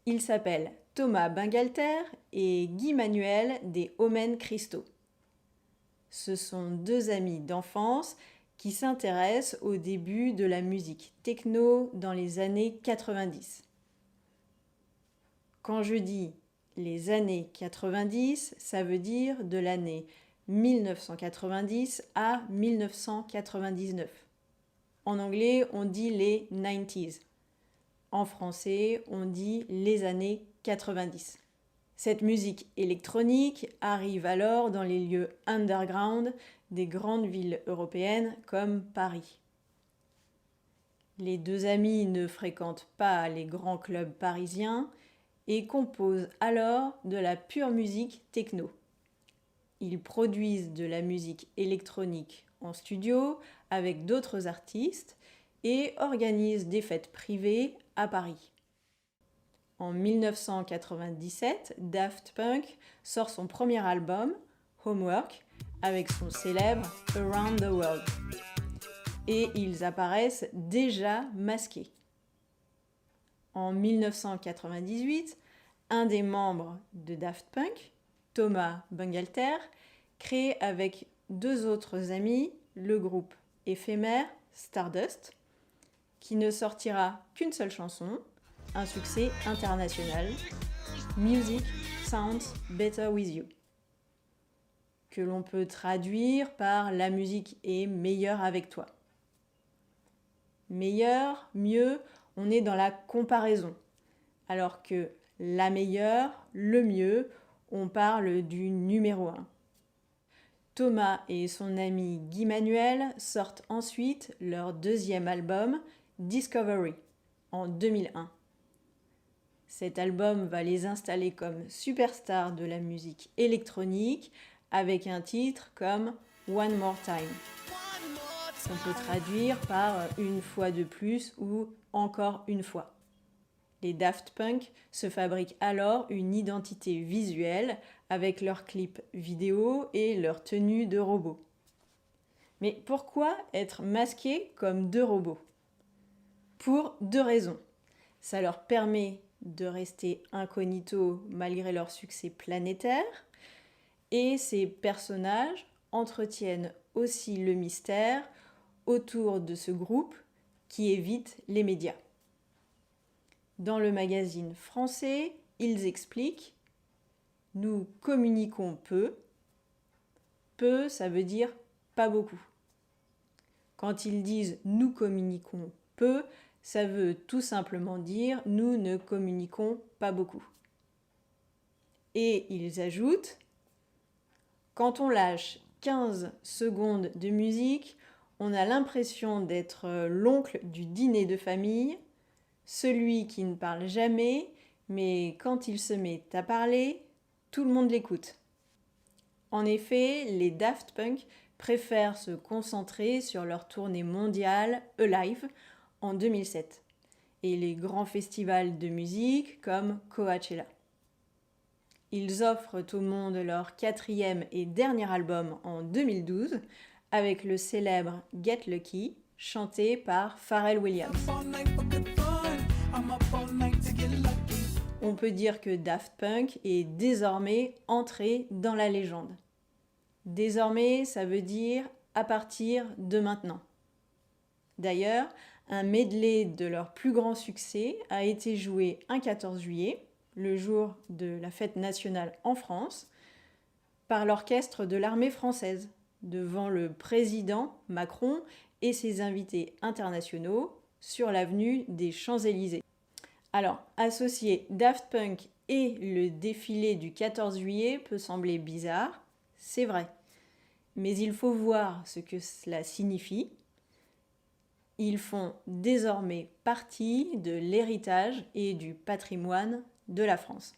Ils s'appellent Thomas Bangalter et Guy Manuel des Homens Christo. Ce sont deux amis d'enfance qui s'intéressent au début de la musique techno dans les années 90. Quand je dis les années 90, ça veut dire de l'année 1990 à 1999. En anglais, on dit les 90s. En français, on dit les années 90. Cette musique électronique arrive alors dans les lieux underground des grandes villes européennes comme Paris. Les deux amis ne fréquentent pas les grands clubs parisiens et composent alors de la pure musique techno. Ils produisent de la musique électronique en studio avec d'autres artistes et organisent des fêtes privées à Paris. En 1997, Daft Punk sort son premier album, Homework, avec son célèbre Around the World. Et ils apparaissent déjà masqués. En 1998, un des membres de Daft Punk, Thomas Bangalter, crée avec deux autres amis le groupe éphémère Stardust, qui ne sortira qu'une seule chanson, un succès international, Music Sounds Better With You, que l'on peut traduire par la musique est meilleure avec toi. Meilleur, mieux, on est dans la comparaison, alors que la meilleure, le mieux, on parle du numéro 1. Thomas et son ami Guy Manuel sortent ensuite leur deuxième album, Discovery, en 2001. Cet album va les installer comme superstars de la musique électronique avec un titre comme One More Time. On peut traduire par une fois de plus ou encore une fois. Les Daft Punk se fabriquent alors une identité visuelle avec leurs clips vidéo et leur tenue de robots. Mais pourquoi être masqués comme deux robots ? Pour deux raisons. Ça leur permet de rester incognito malgré leur succès planétaire et ces personnages entretiennent aussi le mystère autour de ce groupe qui évite les médias. Dans le magazine français, ils expliquent « Nous communiquons peu ». Peu, ça veut dire pas beaucoup. Quand ils disent « Nous communiquons peu », ça veut tout simplement dire « Nous ne communiquons pas beaucoup ». Et ils ajoutent « Quand on lâche 15 secondes de musique, on a l'impression d'être l'oncle du dîner de famille, celui qui ne parle jamais, mais quand il se met à parler, tout le monde l'écoute. » En effet, les Daft Punk préfèrent se concentrer sur leur tournée mondiale Alive en 2007 et les grands festivals de musique comme Coachella. Ils offrent au monde leur quatrième et dernier album en 2012 avec le célèbre Get Lucky, chanté par Pharrell Williams. On peut dire que Daft Punk est désormais entré dans la légende. Désormais, ça veut dire à partir de maintenant. D'ailleurs, un medley de leur plus grand succès a été joué un 14 juillet, le jour de la fête nationale en France, par l'orchestre de l'armée française, devant le président Macron et ses invités internationaux sur l'avenue des Champs-Élysées. Alors, associer Daft Punk et le défilé du 14 juillet peut sembler bizarre, c'est vrai. Mais il faut voir ce que cela signifie. Ils font désormais partie de l'héritage et du patrimoine de la France.